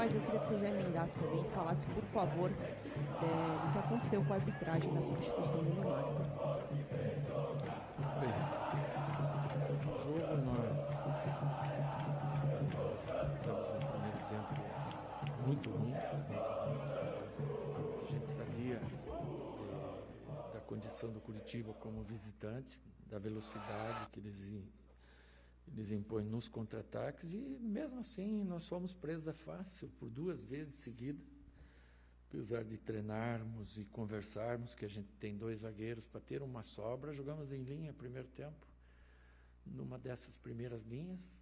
Novaes, eu queria que você já emendasse também e falasse, por favor, do que aconteceu com a arbitragem na substituição do Neymar. Bem, o jogo nós fizemos um primeiro tempo muito ruim. A gente sabia da condição do Curitiba como visitante, da velocidade que eles impõem nos contra-ataques, e mesmo assim nós fomos presa fácil por 2 vezes seguidas. Apesar de treinarmos e conversarmos, que a gente tem 2 zagueiros para ter uma sobra, jogamos em linha primeiro tempo. Numa dessas primeiras linhas,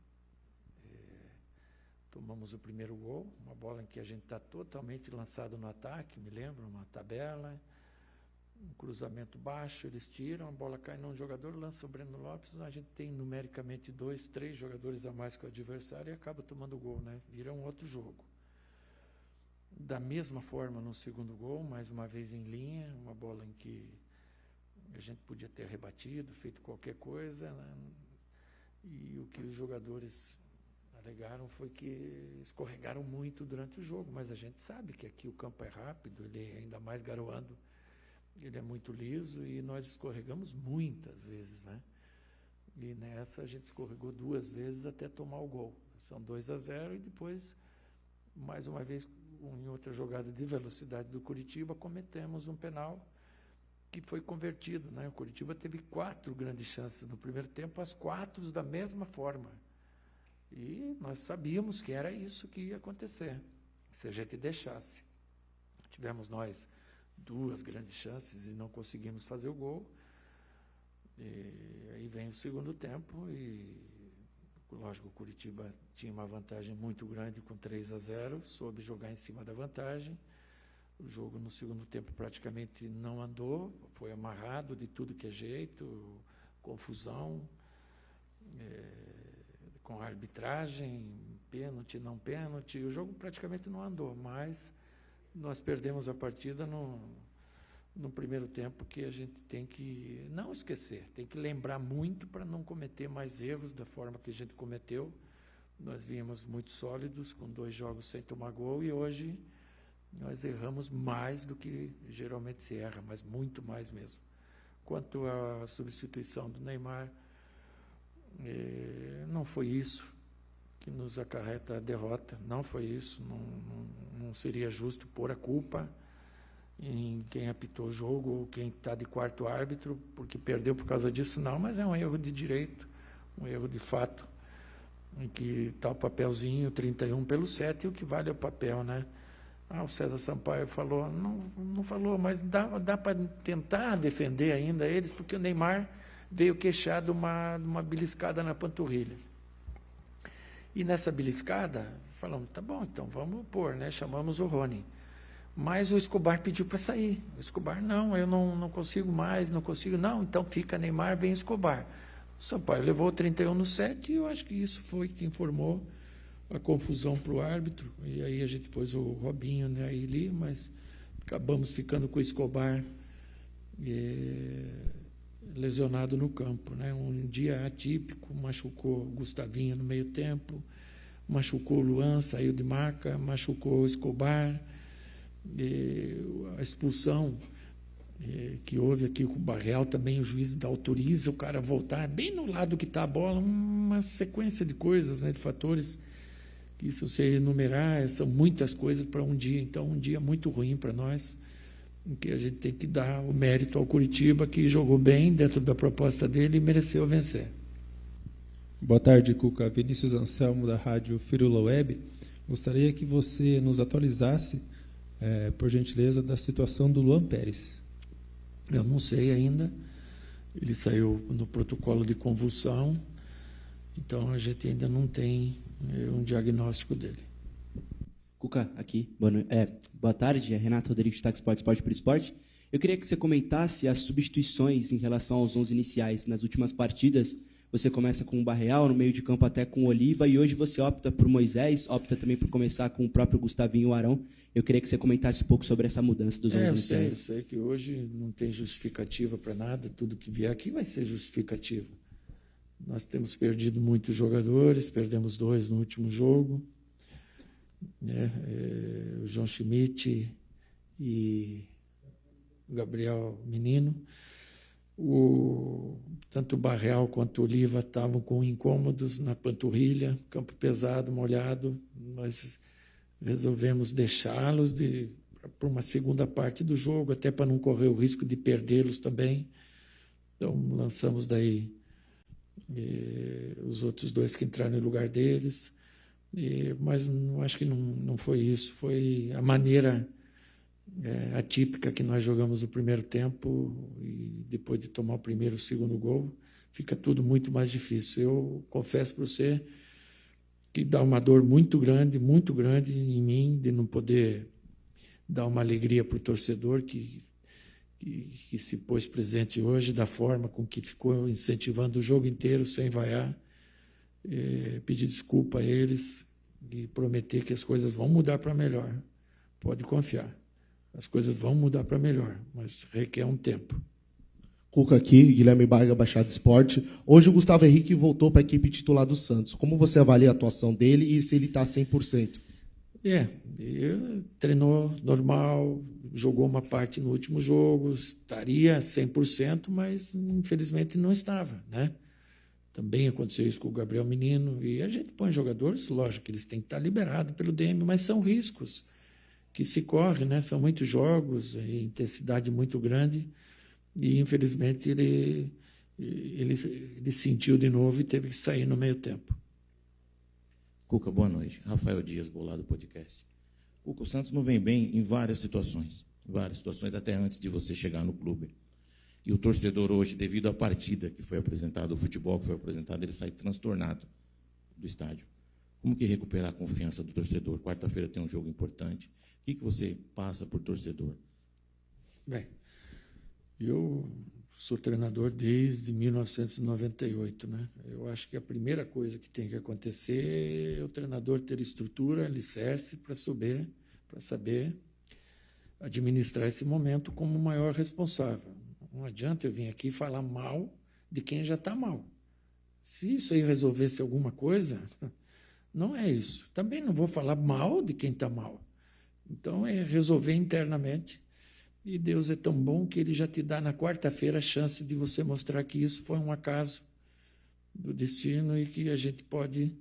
tomamos o primeiro gol, uma bola em que a gente está totalmente lançado no ataque, me lembro, uma tabela, um cruzamento baixo, eles tiram, a bola cai num jogador, lança o Breno Lopes, a gente tem numericamente 2, 3 jogadores a mais que o adversário e acaba tomando o gol, né? Vira um outro jogo. Da mesma forma, no segundo gol, mais uma vez em linha, uma bola em que a gente podia ter rebatido, feito qualquer coisa, né? E o que os jogadores alegaram foi que escorregaram muito durante o jogo, mas a gente sabe que aqui o campo é rápido, ele ainda mais garoando, ele é muito liso e nós escorregamos muitas vezes, né? E nessa a gente escorregou 2 vezes até tomar o gol. São 2-0 e depois, mais uma vez, em outra jogada de velocidade do Curitiba, cometemos um penal que foi convertido, né? O Curitiba teve 4 grandes chances no primeiro tempo, as 4 da mesma forma. E nós sabíamos que era isso que ia acontecer, se a gente deixasse. Tivemos nós 2 grandes chances e não conseguimos fazer o gol. E aí vem o segundo tempo e, lógico, o Curitiba tinha uma vantagem muito grande com 3-0, soube jogar em cima da vantagem. O jogo no segundo tempo praticamente não andou, foi amarrado de tudo que é jeito, confusão, com a arbitragem, pênalti, não pênalti. O jogo praticamente não andou, mas nós perdemos a partida no primeiro tempo, que a gente tem que não esquecer, tem que lembrar muito para não cometer mais erros da forma que a gente cometeu. Nós vínhamos muito sólidos, com 2 jogos sem tomar gol, e hoje nós erramos mais do que geralmente se erra, mas muito mais mesmo. Quanto à substituição do Neymar, não foi isso que nos acarreta a derrota, não foi isso, não seria justo pôr a culpa em quem apitou o jogo ou quem está de quarto árbitro, porque perdeu por causa disso, não, mas é um erro de direito, um erro de fato, em que está o papelzinho 31 pelo 7, e o que vale é o papel, né? O César Sampaio falou, não falou, mas dá para tentar defender ainda eles, porque o Neymar veio queixar de uma beliscada na panturrilha. E nessa beliscada, falamos, tá bom, então vamos pôr, né? Chamamos o Rony. Mas o Escobar pediu para sair. O Escobar, não, eu não consigo mais, não consigo. Não, então fica Neymar, vem Escobar. O Sampaio levou 31 no 7 e eu acho que isso foi que informou a confusão para o árbitro. E aí a gente pôs o Robinho, né, aí ali, mas acabamos ficando com o Escobar lesionado no campo, né? Um dia atípico, machucou o Gustavinho no meio tempo, machucou o Luan, saiu de marca, machucou o Escobar. A expulsão que houve aqui com o Barreal também, o juiz autoriza o cara a voltar bem no lado que está a bola, uma sequência de coisas, né, de fatores que, se você enumerar, são muitas coisas para um dia. Então, um dia muito ruim para nós, em que a gente tem que dar o mérito ao Curitiba, que jogou bem dentro da proposta dele e mereceu vencer. Boa tarde, Cuca. Vinícius Anselmo, da Rádio Firula Web. Gostaria que você nos atualizasse, por gentileza, da situação do Luan Pérez. Eu não sei ainda. Ele saiu no protocolo de convulsão, então a gente ainda não tem um diagnóstico dele. Cuca, aqui. Boa tarde, é Renato Rodrigues, Tax Sport por Esporte. Eu queria que você comentasse as substituições em relação aos 11 iniciais. Nas últimas partidas, você começa com o Barreal, no meio de campo até com o Oliva, e hoje você opta por Moisés, opta também por começar com o próprio Gustavinho e o Arão. Eu queria que você comentasse um pouco sobre essa mudança dos 11 iniciais. Eu sei que hoje não tem justificativa para nada, tudo que vier aqui vai ser justificativa. Nós temos perdido muitos jogadores, perdemos 2 no último jogo, né? O João Schmidt e o Gabriel Menino. Tanto o Barreal quanto o Oliva estavam com incômodos na panturrilha, campo pesado, molhado. Nós resolvemos deixá-los para uma segunda parte do jogo, até para não correr o risco de perdê-los também. Então, lançamos daí os outros dois que entraram em lugar deles. Mas acho que não foi isso. Foi a maneira atípica que nós jogamos o primeiro tempo, e depois de tomar o primeiro e o segundo gol, fica tudo muito mais difícil. Eu confesso para você que dá uma dor muito grande em mim, de não poder dar uma alegria para o torcedor que se pôs presente hoje, da forma com que ficou incentivando o jogo inteiro sem vaiar. Pedir desculpa a eles e prometer que as coisas vão mudar para melhor. Pode confiar. As coisas vão mudar para melhor, mas requer um tempo. Cuca aqui, Guilherme Barga, Baixada Esporte. Hoje o Gustavo Henrique voltou para a equipe titular do Santos. Como você avalia a atuação dele e se ele está 100%? Treinou normal, jogou uma parte no último jogo, estaria 100%, mas infelizmente não estava, né? Também aconteceu isso com o Gabriel Menino, e a gente põe jogadores, lógico que eles têm que estar liberados pelo DM, mas são riscos que se correm, né? São muitos jogos, intensidade muito grande, e infelizmente ele sentiu de novo e teve que sair no meio tempo. Cuca, boa noite. Rafael Dias, Bolado Podcast. Cuca, o Santos não vem bem em várias situações, até antes de você chegar no clube. E o torcedor hoje, devido à partida que foi apresentada, o futebol que foi apresentado, ele sai transtornado do estádio. Como que recuperar a confiança do torcedor? Quarta-feira tem um jogo importante. O que você passa por torcedor? Bem, eu sou treinador desde 1998, né? Eu acho que a primeira coisa que tem que acontecer é o treinador ter estrutura, alicerce para saber administrar esse momento como o maior responsável. Não adianta eu vir aqui falar mal de quem já está mal. Se isso aí resolvesse alguma coisa, não é isso. Também não vou falar mal de quem está mal. Então, é resolver internamente. E Deus é tão bom que Ele já te dá na quarta-feira a chance de você mostrar que isso foi um acaso do destino e que a gente pode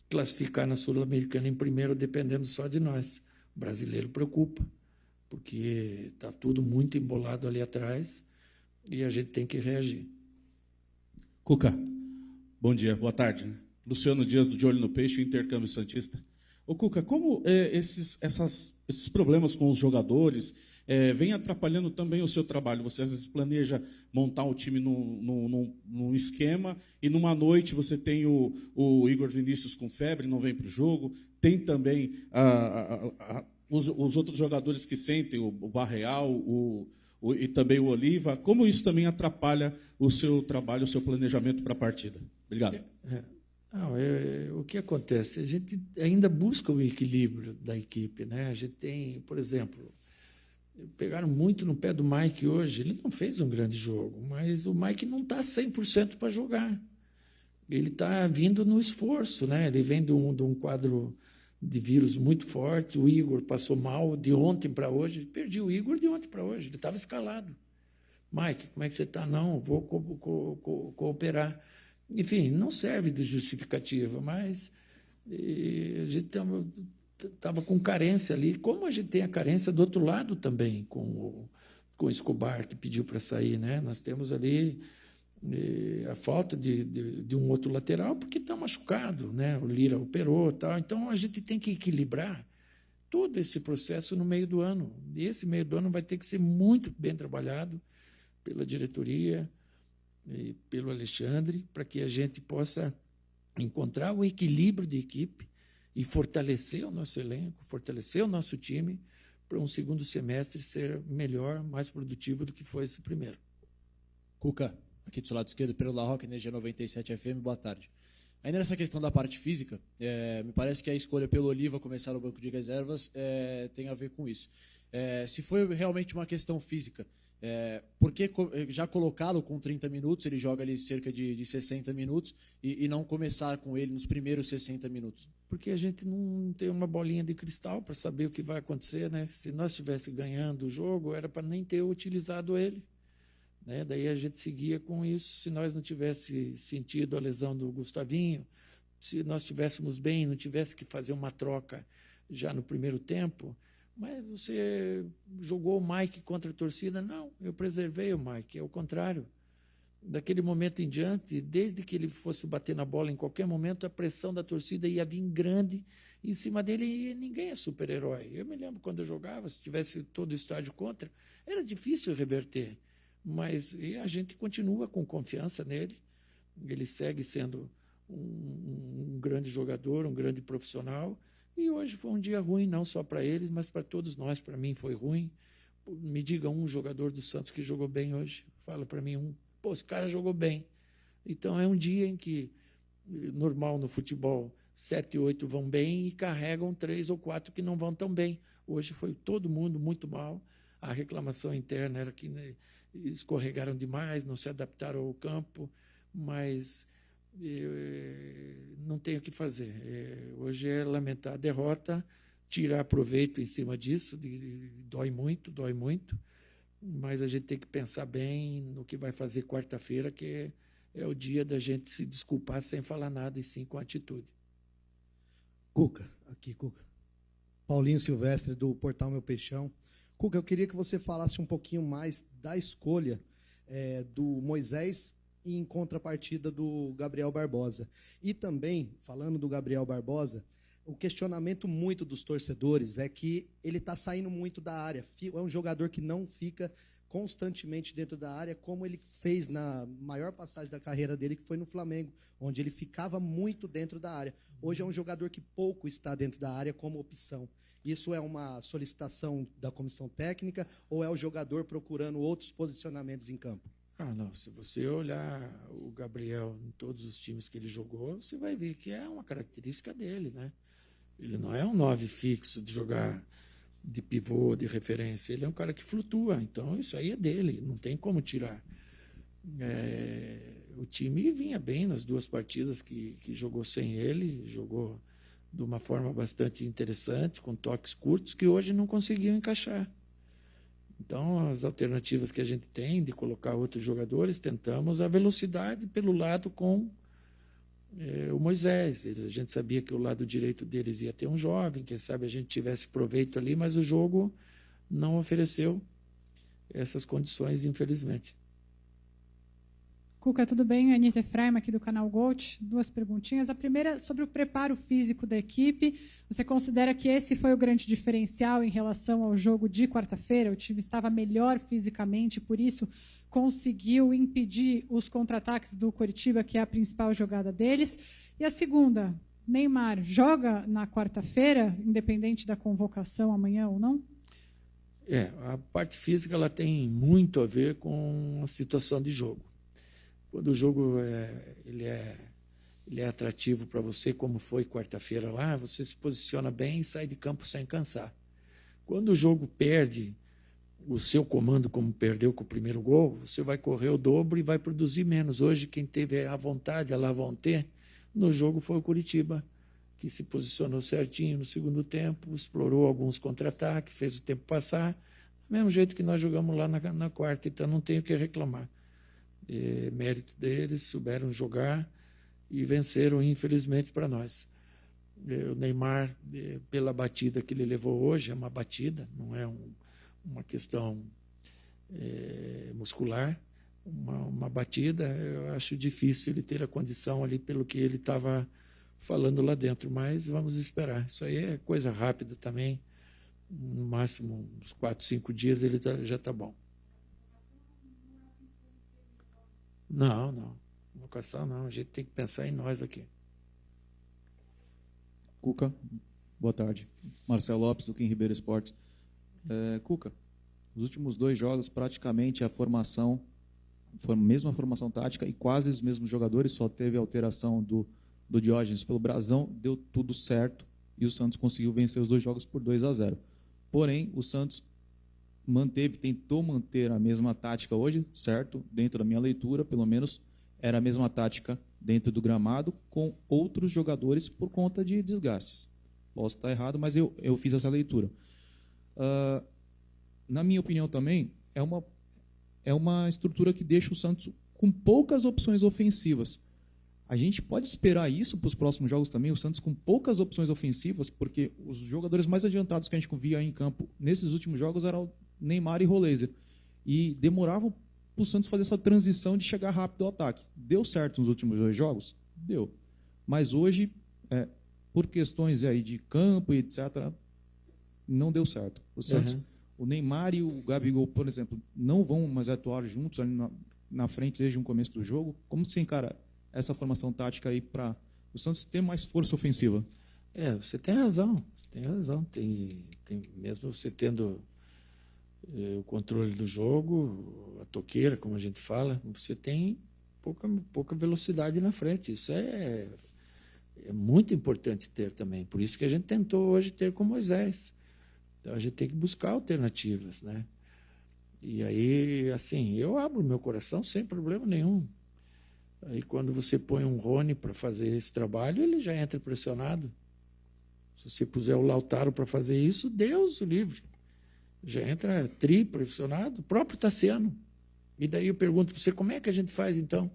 classificar na Sul-Americana em primeiro, dependendo só de nós. O brasileiro preocupa, porque está tudo muito embolado ali atrás e a gente tem que reagir. Cuca, bom dia, boa tarde. Luciano Dias, do De Olho no Peixe, Intercâmbio Santista. Ô, Cuca, como esses problemas com os jogadores vêm atrapalhando também o seu trabalho? Você, às vezes, planeja montar um time num esquema e, numa noite, você tem o Igor Vinícius com febre, não vem para o jogo. Tem também os outros jogadores que sentem, o Barreal e também o Oliva. Como isso também atrapalha o seu trabalho, o seu planejamento para a partida? Obrigado. O que acontece? A gente ainda busca o equilíbrio da equipe, né? A gente tem, por exemplo, pegaram muito no pé do Mike hoje. Ele não fez um grande jogo, mas o Mike não está 100% para jogar. Ele está vindo no esforço, né? Ele vem de um quadro de vírus muito forte. O Igor passou mal de ontem para hoje. Perdi o Igor de ontem para hoje. Ele estava escalado. Mike, como é que você está? Não, vou cooperar. Enfim, não serve de justificativa, mas a gente estava com carência ali, como a gente tem a carência do outro lado também, com o Escobar, que pediu para sair, né? Nós temos ali a falta de um outro lateral, porque está machucado, né? O Lira operou, tal. Então, a gente tem que equilibrar todo esse processo no meio do ano. E esse meio do ano vai ter que ser muito bem trabalhado pela diretoria, e pelo Alexandre, para que a gente possa encontrar o equilíbrio de equipe e fortalecer o nosso elenco, fortalecer o nosso time para um segundo semestre ser melhor, mais produtivo do que foi esse primeiro. Cuca, aqui do seu lado esquerdo, Pedro La Roca, Energia 97 FM, boa tarde. Ainda nessa questão da parte física, me parece que a escolha pelo Oliva começar no banco de reservas tem a ver com isso. Se foi realmente uma questão física, por que já colocá-lo com 30 minutos, ele joga ali cerca de 60 minutos, e não começar com ele nos primeiros 60 minutos? Porque a gente não tem uma bolinha de cristal para saber o que vai acontecer, né? Se nós estivéssemos ganhando o jogo, era para nem ter utilizado ele. Né? Daí a gente seguia com isso. Se nós não tivesse sentido a lesão do Gustavinho, se nós estivéssemos bem, não tivesse que fazer uma troca já no primeiro tempo, mas você jogou o Mike contra a torcida? Não, eu preservei o Mike, é o contrário. Daquele momento em diante, desde que ele fosse bater na bola em qualquer momento, a pressão da torcida ia vir grande em cima dele, e ninguém é super-herói. Eu me lembro quando eu jogava, se tivesse todo o estádio contra, era difícil reverter. Mas a gente continua com confiança nele, ele segue sendo um grande jogador, um grande profissional, e hoje foi um dia ruim, não só para eles, mas para todos nós. Para mim foi ruim. Me diga um jogador do Santos que jogou bem hoje, fala para mim um. Pô, esse cara jogou bem. Então é um dia em que, normal no futebol, 7, 8 vão bem e carregam 3 ou 4 que não vão tão bem. Hoje foi todo mundo muito mal. A reclamação interna era que, né, escorregaram demais, não se adaptaram ao campo, mas não tem o que fazer. Hoje é lamentar a derrota, tirar proveito em cima disso, dói muito, mas a gente tem que pensar bem no que vai fazer quarta-feira, que é o dia da gente se desculpar sem falar nada e sim com atitude. Cuca. Paulinho Silvestre, do Portal Meu Peixão. Cuca, eu queria que você falasse um pouquinho mais da escolha do Moisés em contrapartida do Gabriel Barbosa. E também, falando do Gabriel Barbosa, o questionamento muito dos torcedores é que ele está saindo muito da área. É um jogador que não fica constantemente dentro da área, como ele fez na maior passagem da carreira dele, que foi no Flamengo, onde ele ficava muito dentro da área. Hoje é um jogador que pouco está dentro da área como opção. Isso é uma solicitação da comissão técnica ou é o jogador procurando outros posicionamentos em campo? Não. Se você olhar o Gabriel em todos os times que ele jogou, você vai ver que é uma característica dele, né? Ele não é um 9 fixo de jogar de pivô, de referência. Ele é um cara que flutua, então isso aí é dele, não tem como tirar. O time vinha bem nas 2 partidas que jogou sem ele, jogou de uma forma bastante interessante, com toques curtos, que hoje não conseguiam encaixar. Então, as alternativas que a gente tem de colocar outros jogadores, tentamos a velocidade pelo lado com o Moisés. A gente sabia que o lado direito deles ia ter um jovem, quem sabe a gente tivesse proveito ali, mas o jogo não ofereceu essas condições, infelizmente. Cuca, tudo bem? Anitta Efraim, aqui do canal Gold. 2 perguntinhas. A primeira, sobre o preparo físico da equipe. Você considera que esse foi o grande diferencial em relação ao jogo de quarta-feira? O time estava melhor fisicamente, por isso conseguiu impedir os contra-ataques do Coritiba, que é a principal jogada deles. E a segunda, Neymar joga na quarta-feira, independente da convocação amanhã ou não? A parte física ela tem muito a ver com a situação de jogo. Quando o jogo ele é atrativo para você, como foi quarta-feira lá, você se posiciona bem e sai de campo sem cansar. Quando o jogo perde o seu comando, como perdeu com o primeiro gol, você vai correr o dobro e vai produzir menos. Hoje, quem teve a vontade, a la volonté, no jogo foi o Coritiba, que se posicionou certinho no segundo tempo, explorou alguns contra-ataques, fez o tempo passar, do mesmo jeito que nós jogamos lá na quarta, então não tenho o que reclamar. Mérito deles, souberam jogar e venceram, infelizmente, para nós. O Neymar, pela batida que ele levou hoje, é uma batida, não é uma questão muscular, uma batida. Eu acho difícil ele ter a condição ali pelo que ele estava falando lá dentro, mas vamos esperar. Isso aí é coisa rápida também, no máximo uns 4, 5 dias ele já está bom. Não. Vocação não. A gente tem que pensar em nós aqui. Cuca, boa tarde. Marcelo Lopes, do Kim Ribeiro Esportes. Cuca, os últimos 2 jogos, praticamente a formação foi a mesma formação tática e quase os mesmos jogadores, só teve alteração do do Diógenes pelo Brasão, deu tudo certo e o Santos conseguiu vencer os 2 jogos por 2-0. Porém, o Santos tentou manter a mesma tática hoje, certo? Dentro da minha leitura, pelo menos, era a mesma tática dentro do gramado, com outros jogadores por conta de desgastes. Posso estar errado, mas eu fiz essa leitura. Na minha opinião também, é uma estrutura que deixa o Santos com poucas opções ofensivas. A gente pode esperar isso para os próximos jogos também, o Santos com poucas opções ofensivas, porque os jogadores mais adiantados que a gente via em campo nesses últimos jogos eram o Neymar e Roleiser. E demoravam para o Santos fazer essa transição de chegar rápido ao ataque. Deu certo nos últimos 2 jogos? Deu. Mas hoje, por questões aí de campo e etc., não deu certo. O Santos, o Neymar e o Gabigol, por exemplo, não vão mais atuar juntos ali na frente desde o começo do jogo. Como você encara essa formação tática aí para o Santos ter mais força ofensiva? Você tem razão. Tem mesmo você tendo o controle do jogo, a toqueira, como a gente fala, você tem pouca velocidade na frente. Isso é muito importante ter também. Por isso que a gente tentou hoje ter com Moisés. Então a gente tem que buscar alternativas, né? E aí, assim, eu abro meu coração sem problema nenhum. Aí quando você põe um Rony para fazer esse trabalho, ele já entra pressionado. Se você puser o Lautaro para fazer isso, Deus o livre. Já entra pressionado, o próprio Tassiano. E daí eu pergunto para você, como é que a gente faz então?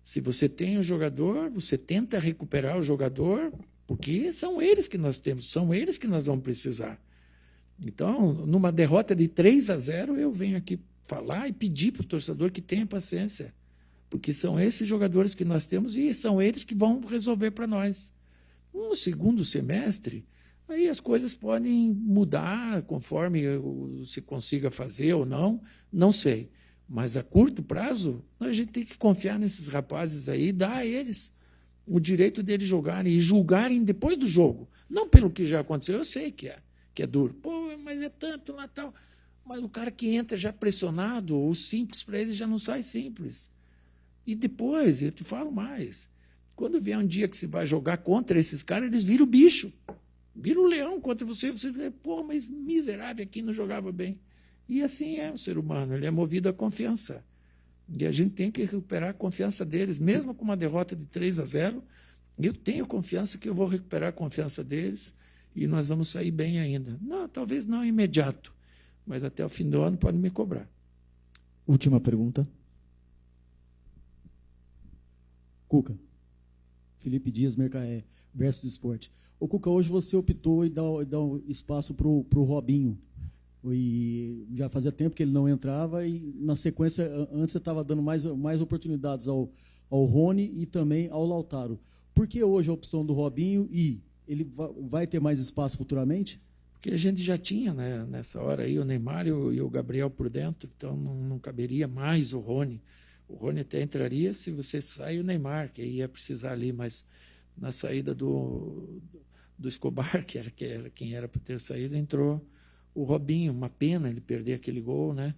Se você tem o jogador, você tenta recuperar o jogador, porque são eles que nós temos, são eles que nós vamos precisar. Então, numa derrota de 3-0, eu venho aqui falar e pedir para o torcedor que tenha paciência. Porque são esses jogadores que nós temos e são eles que vão resolver para nós. No segundo semestre, aí as coisas podem mudar conforme se consiga fazer ou não sei. Mas a curto prazo, a gente tem que confiar nesses rapazes aí, dar a eles o direito deles jogarem e julgarem depois do jogo. Não pelo que já aconteceu, eu sei que é duro. Pô, mas é tanto lá tal. Mas o cara que entra já pressionado, o simples para ele já não sai simples. E depois, eu te falo mais, quando vier um dia que você vai jogar contra esses caras, eles viram o bicho. Viram o leão contra você vê, pô, mas miserável aqui, não jogava bem. E assim é o ser humano, ele é movido à confiança. E a gente tem que recuperar a confiança deles, mesmo com uma derrota de 3-0, eu tenho confiança que eu vou recuperar a confiança deles e nós vamos sair bem ainda. Não, talvez não imediato, mas até o fim do ano pode me cobrar. Última pergunta. Cuca, Felipe Dias, Versus Esporte. Ô, Cuca, hoje você optou em dar um espaço para o Robinho. E já fazia tempo que ele não entrava e, na sequência, antes você estava dando mais oportunidades ao Rony e também ao Lautaro. Por que hoje a opção do Robinho e ele vai ter mais espaço futuramente? Porque a gente já tinha, né, nessa hora aí, o Neymar e o Gabriel por dentro, então não caberia mais o Rony. O Rony até entraria se você sair o Neymar, que ia precisar ali, mas na saída do Escobar, que era quem era para ter saído, entrou o Robinho. Uma pena ele perder aquele gol, né?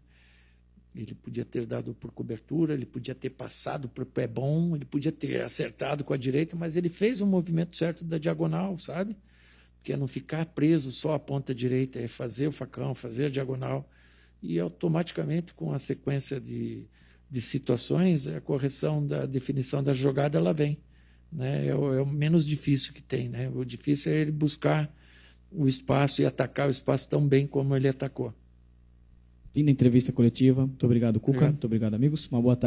Ele podia ter dado por cobertura, ele podia ter passado para o pé bom, ele podia ter acertado com a direita, mas ele fez o movimento certo da diagonal, sabe? Que é não ficar preso só à ponta direita, é fazer o facão, fazer a diagonal. E automaticamente, com a sequência de situações, a correção da definição da jogada ela vem. Né? É o menos difícil que tem. Né? O difícil é ele buscar o espaço e atacar o espaço tão bem como ele atacou. Fim da entrevista coletiva. Muito obrigado, Cuca. Muito obrigado, amigos. Uma boa tarde.